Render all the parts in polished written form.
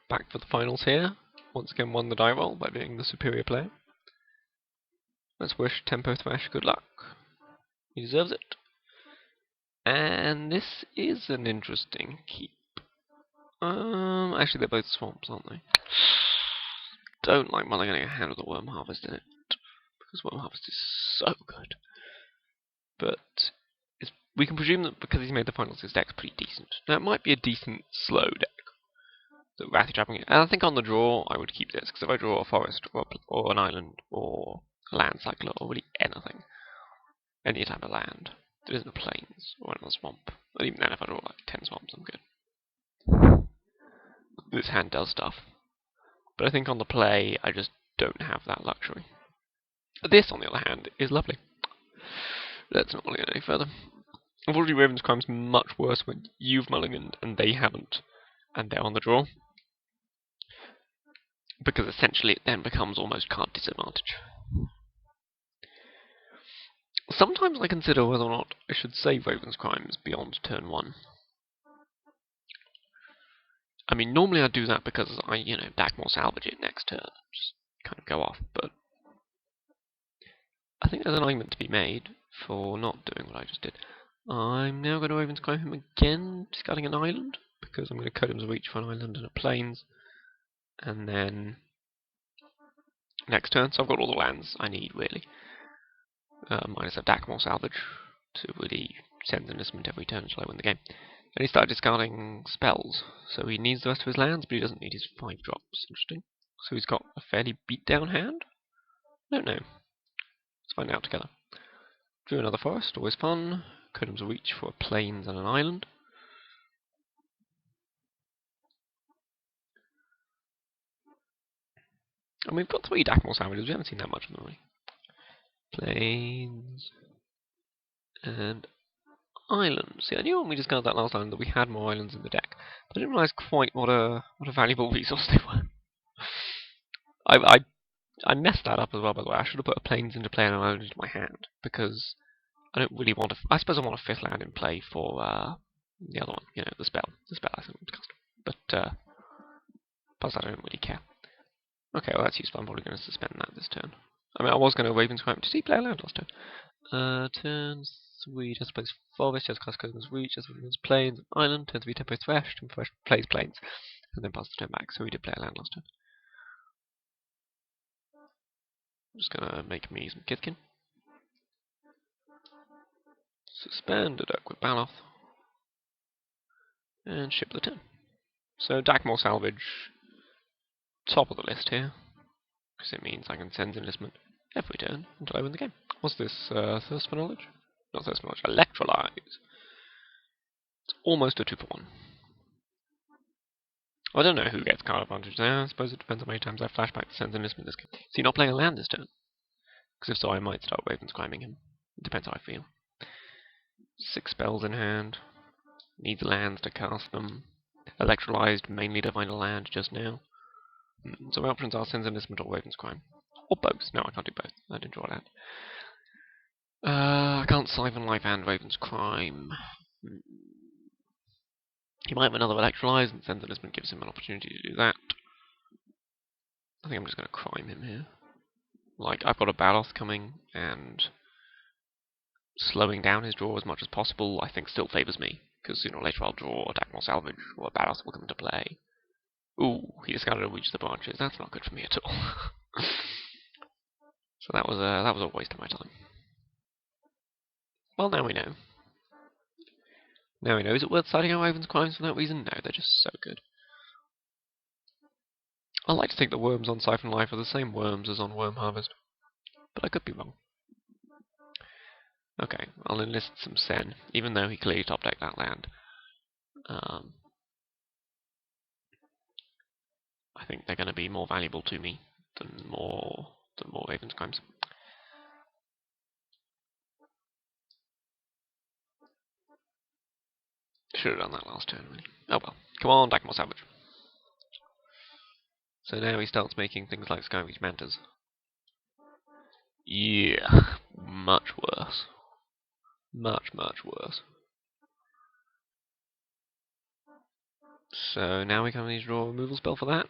back for the finals here. Once again won the die roll by being the superior player. Let's wish Tempo Thresh good luck. He deserves it. And this is an interesting keep. Actually they're both swamps, aren't they? Don't like mulliganing a hand with a Worm Harvest in it, because Worm Harvest is so good. But we can presume that because he's made the finals, his deck's pretty decent. Now it might be a decent slow deck, so Wrathy trapping it. And I think on the draw I would keep this, because if I draw a forest or an island or a land cycler or really anything, any type of land that isn't a plains or another swamp, and even then if I draw like 10 swamps I'm good. This hand does stuff. But I think on the play, I just don't have that luxury. This, on the other hand, is lovely. Let's not mulligan any further. Unfortunately, Raven's Crime's much worse when you've mulliganed and they haven't, and they're on the draw. Because essentially it then becomes almost card disadvantage. Sometimes I consider whether or not I should save Raven's Crimes beyond turn 1. I mean, normally I'd do that because I, Dakmor salvage it next turn, just kind of go off, but I think there's an argument to be made for not doing what I just did. I'm now going to Raven's Crime him again, discarding an island, because I'm going to Codems Reach for an island and a plains, and then next turn, so I've got all the lands I need, really. Minus a Dakmor salvage to really send enlistment every turn until I win the game. And he started discarding spells, so he needs the rest of his lands, but he doesn't need his 5 drops. Interesting. So he's got a fairly beat down hand? I don't know. Let's find out together. Drew another forest, always fun. Codems Reach for a plains and an island. And we've got 3 Dakmor salvages, we haven't seen that much of them really. Plains and islands. See, I knew when we discovered that last time that we had more islands in the deck, but I didn't realise quite what a valuable resource they were. I messed that up as well, by the way. I should have put a plains into play and an island into my hand, because I don't really want to. I suppose I want a 5th land in play for the other one, the spell. The spell I think was custom. But plus I don't really care. Okay, well that's useful. I'm probably going to suspend that this turn. I mean, I was going to Raven's Crime. Did he play a land last turn? Turn 3, just plays forest, just cast Codems Reach, just plays plains, island, turn 3 Tempo Thresh, Tempo Thresh plays plains, and then passes the turn back, so he did play a land last turn. I'm just going to make me some Kithkin. Suspend a deck with Baloth. And ship the turn. So Dakmor salvage, top of the list here, because it means I can send enlistment every turn until I win the game. What's this? Thirst for Knowledge? Not Thirst for Knowledge, Electrolyze. It's almost a 2-for-1. I don't know who gets card advantage there. I suppose it depends on how many times I flashback to send enlistment this game. So you're not playing a land this turn? Because if so, I might start Raven's Criming him. It depends how I feel. 6 spells in hand. Needs lands to cast them. Electrolyzed mainly to find a land just now. So my options are Sends Enlistment or Raven's Crime. Or both. No, I can't do both. I didn't draw that. I can't Siphon Life and Raven's Crime. He might have another Electrolyze, and Sends Enlistment gives him an opportunity to do that. I think I'm just going to crime him here. Like, I've got a Baloth coming, and slowing down his draw as much as possible, I think still favours me. Because sooner or later I'll draw a Dakmor Salvage, or a Baloth will come into play. Ooh, he discarded a Reach the Branches. That's not good for me at all. So that was a waste of my time. Well, now we know. Now we know. Is it worth citing out Raven's Crimes for that reason? No, they're just so good. I like to think the worms on Siphon Life are the same worms as on Worm Harvest, but I could be wrong. Okay, I'll enlist some Sen, even though he clearly top-decked that land. I think they're going to be more valuable to me than more Raven's Crimes. Should have done that last turn, really. Oh well. Come on, Dakmor Salvage. So now he starts making things like Skyreach Mantas. Yeah, much worse. Much, much worse. So now we kind of need to draw a removal spell for that.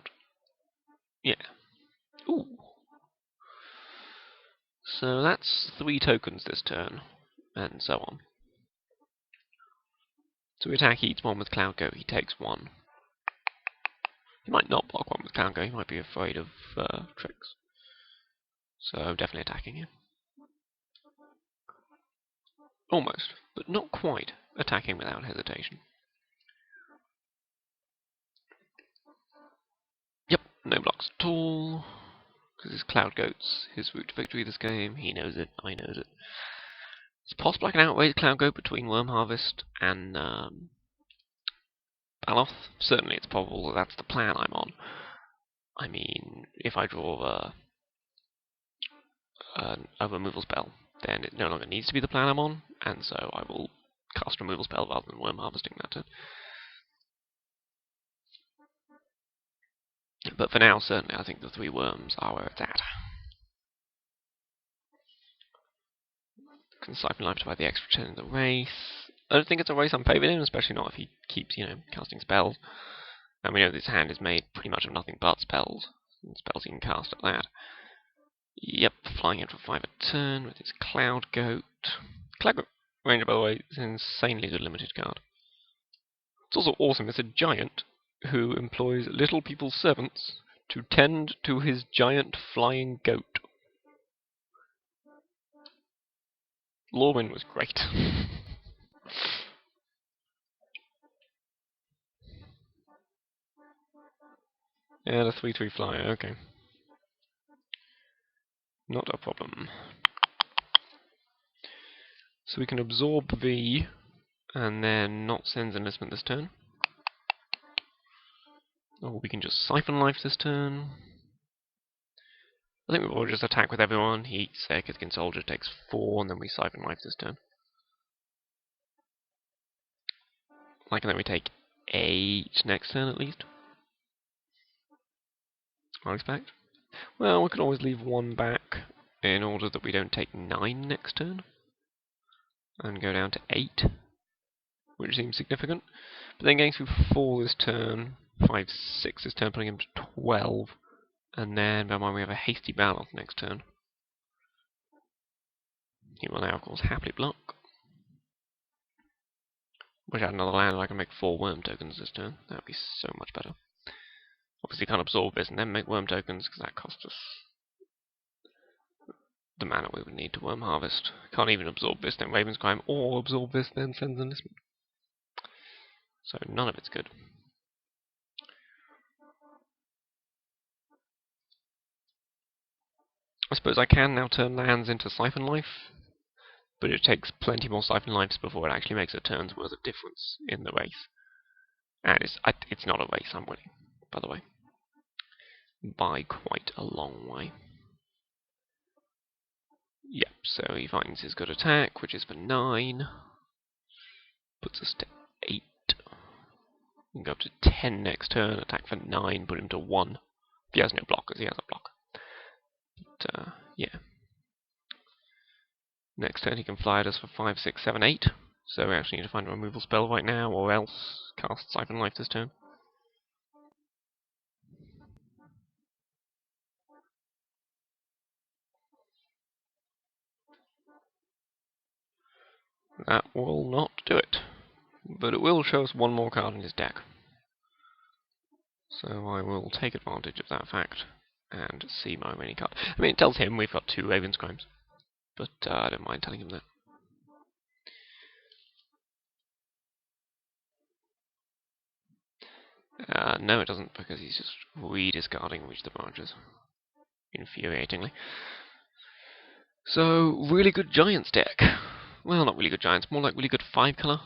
Yeah. Ooh. So that's 3 tokens this turn, and so on. So we attack each one with Cloud Goat, he takes 1. He might not block 1 with Cloud Goat, he might be afraid of tricks. So definitely attacking him. Almost, but not quite attacking without hesitation. Yep, no blocks at all. Because his Cloud Goat's his route to victory this game. He knows it, I knows it. It's possible I can outweigh Cloud Goat between Worm Harvest and Baloth. Certainly it's probable that that's the plan I'm on. I mean, if I draw a removal spell, then it no longer needs to be the plan I'm on, and so I will cast a removal spell rather than Worm Harvesting that turn. But for now, certainly, I think the 3 worms are where it's at. Can Siphon Life to buy the extra turn in the race. I don't think it's a race I'm favoured in, especially not if he keeps, casting spells. And we know this hand is made pretty much of nothing but spells. And spells he can cast at that. Yep, flying in for 5 a turn with his Cloud Goat. Cloud Goat Ranger, by the way, is an insanely good limited card. It's also awesome. It's a giant who employs little people's servants to tend to his giant flying goat. Lorwyn was great. Yeah, the 3/3 flyer, okay. Not a problem. So we can absorb V and then not Sen's Enlistment this turn. Or we can just Siphon Life this turn. I think we'll just attack with everyone. He eats Kithkin Soldier, takes 4, and then we Siphon Life this turn. Like, and then we take 8 next turn at least. I expect. Well, we could always leave 1 back in order that we don't take 9 next turn. And go down to 8, which seems significant. But then going through 4 this turn, 5, 6 this turn, putting him to 12. And then, bear in mind, we have a Hasty Baloth next turn. He will now, of course, happily block. Wish I had another land and I can make 4 worm tokens this turn. That would be so much better. Obviously can't absorb this and then make worm tokens, because that costs us the mana we would need to worm harvest. Can't even absorb this, then Raven's Crime, or absorb this, then Sen's Enlistment. So none of it's good. I suppose I can now turn lands into Siphon Life, but it takes plenty more Siphon Lives before it actually makes a turn's worth of difference in the race. And it's not a race I'm winning, by the way. By quite a long way. Yep, so he finds his good attack, which is for 9. Puts us to 8. We can go up to 10 next turn, attack for 9, put him to 1. He has no blockers, he has a block. But, yeah. Next turn he can fly at us for 5, 6, 7, 8. So we actually need to find a removal spell right now, or else cast Siphon Life this turn. That will not do it. But it will show us 1 more card in his deck. So I will take advantage of that fact and see my remaining card. I mean, it tells him we've got 2 Raven's Crimes, but I don't mind telling him that. No, it doesn't, because he's just rediscarding Reach the Branches. Infuriatingly. So, really good Giants deck. Well, not really good Giants, more like really good 5-color.